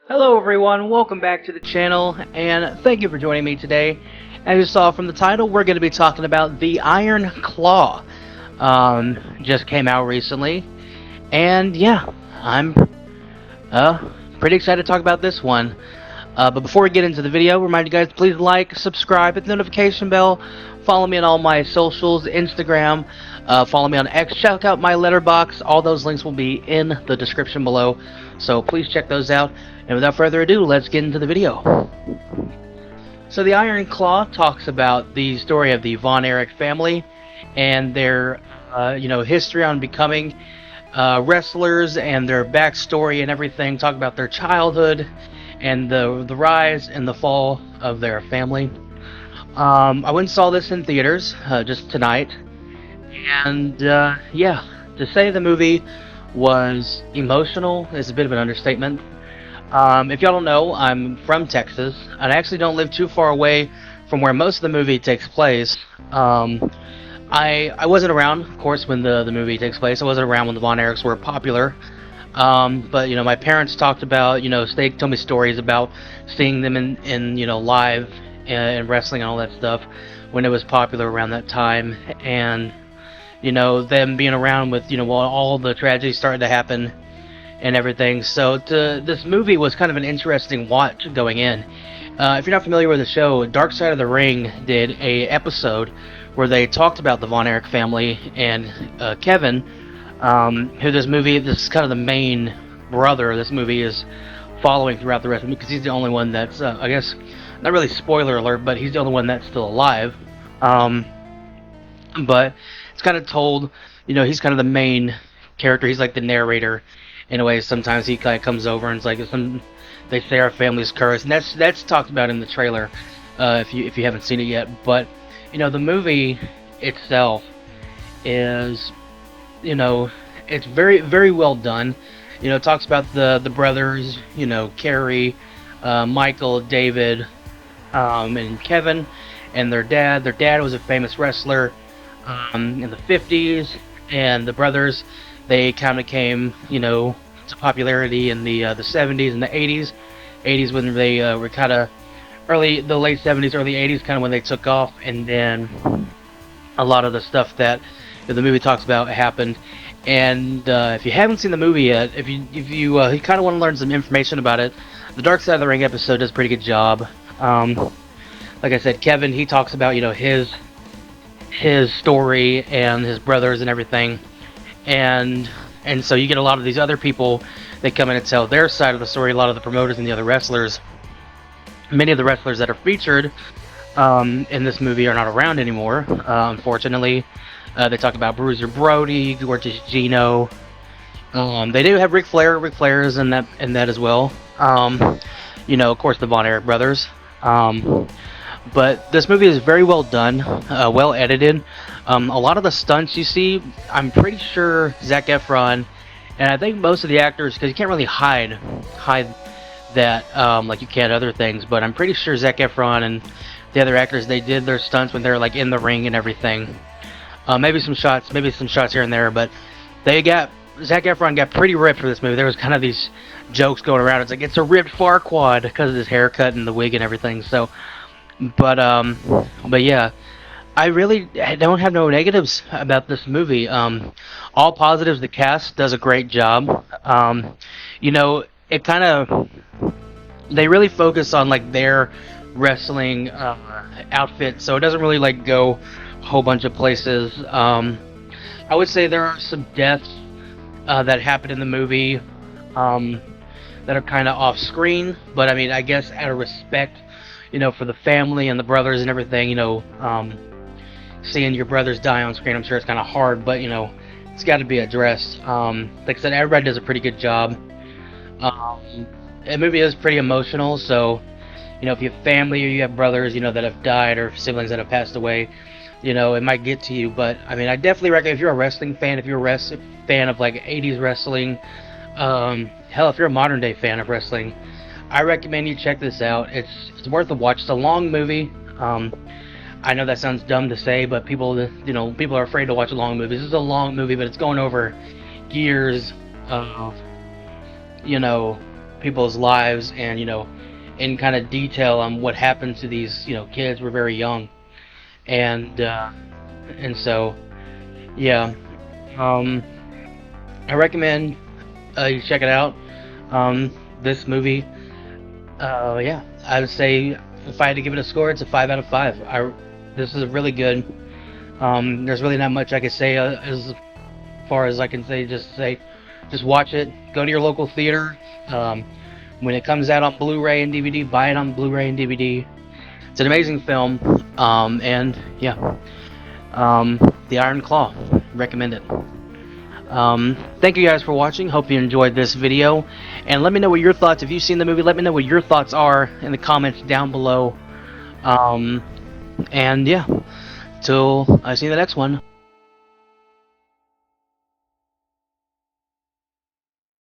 Hello everyone, welcome back to the channel, and thank you for joining me today. As you saw from the title, we're going to be talking about The Iron Claw. Just came out recently, and yeah, I'm pretty excited to talk about this one. But before we get into the video, remind you guys to please like, subscribe, hit the notification bell, follow me on all my socials, Instagram, follow me on X, check out my letterbox. All those links will be in the description below, so please check those out. And without further ado, let's get into the video. So the Iron Claw talks about the story of the Von Erich family and their history on becoming wrestlers and their backstory and everything. Talk about their childhood and the rise and the fall of their family. I went and saw this in theaters just tonight, and yeah, to say the movie was emotional is a bit of an understatement. If y'all don't know, I'm from Texas, and I actually don't live too far away from where most of the movie takes place. I wasn't around, of course, when the movie takes place. I wasn't around when the Von Erichs were popular. But my parents talked about, they told me stories about seeing them in live and wrestling and all that stuff when it was popular around that time, and them being around with while all the tragedy started to happen and everything. So this movie was kind of an interesting watch going in. If you're not familiar with the show, Dark Side of the Ring did a episode where they talked about the Von Erich family and Kevin, who this is kind of the main brother this movie is following throughout the rest of it, because he's the only one that's, I guess, not really spoiler alert, but he's the only one that's still alive. But it's kind of told, he's kind of the main character. He's like the narrator in a way. Sometimes he kind of comes over and it's like they say our family's cursed, and that's talked about in the trailer, if you haven't seen it yet. But the movie itself is, it's very, very well done. It talks about the brothers, Carrie, Michael, David, and Kevin, and their dad. Their dad was a famous wrestler in the 50s, and the brothers, they kind of came, to popularity in the 70s and the 80s. 80s when they were kind of the late 70s, early 80s, kind of when they took off, and then a lot of the stuff that the movie talks about happened. And if you haven't seen the movie yet, if you kind of want to learn some information about it, the Dark Side of the Ring episode does a pretty good job. Like I said, Kevin, he talks about his story and his brothers and everything, and so you get a lot of these other people that come in and tell their side of the story. A lot of the promoters and the other wrestlers. Many of the wrestlers that are featured in this movie are not around anymore, unfortunately. They talk about Bruiser Brody, Gorgeous Gino. They do have Ric Flair. Ric Flair is in that as well. Of course, the Von Erich brothers. But this movie is very well done, well edited. A lot of the stunts you see, I'm pretty sure Zac Efron, and I think most of the actors, because you can't really hide that like you can other things, but I'm pretty sure Zac Efron and the other actors, they did their stunts when they're like in the ring and everything. Maybe some shots here and there, but Zac Efron got pretty ripped for this movie. There was kind of these jokes going around. It's like, it's a ripped Farquaad because of his haircut and the wig and everything. So, but yeah, I really don't have no negatives about this movie. All positives. The cast does a great job. It kind of, they really focus on like their wrestling outfit, so it doesn't really like go a whole bunch of places. I would say there are some deaths that happen in the movie that are kind of off screen, but I mean, I guess out of respect, for the family and the brothers and everything, seeing your brothers die on screen, I'm sure it's kind of hard, but it's got to be addressed. Like I said, everybody does a pretty good job. The movie is pretty emotional, so if you have family or you have brothers that have died or siblings that have passed away, it might get to you. But I mean, I definitely recommend, if you're a wrestling fan, if you're a fan of like 80s wrestling, hell, if you're a modern day fan of wrestling, I recommend you check this out. It's worth a watch. It's a long movie. I know that sounds dumb to say, but people are afraid to watch long movies. This is a long movie, but it's going over years of people's lives, and in kind of detail on what happened to these kids were very young, and so yeah, um, I recommend you check it out. This movie, yeah, I would say if I had to give it a score, it's a 5 out of 5. This is really good. There's really not much I could say as far as I can say. Just watch it. Go to your local theater. When it comes out on Blu-ray and DVD, buy it on Blu-ray and DVD. It's an amazing film. And yeah, The Iron Claw. Recommend it. Thank you guys for watching. Hope you enjoyed this video, and let me know what your thoughts. If you've seen the movie, let me know what your thoughts are in the comments down below. And yeah, till I see you in the next one.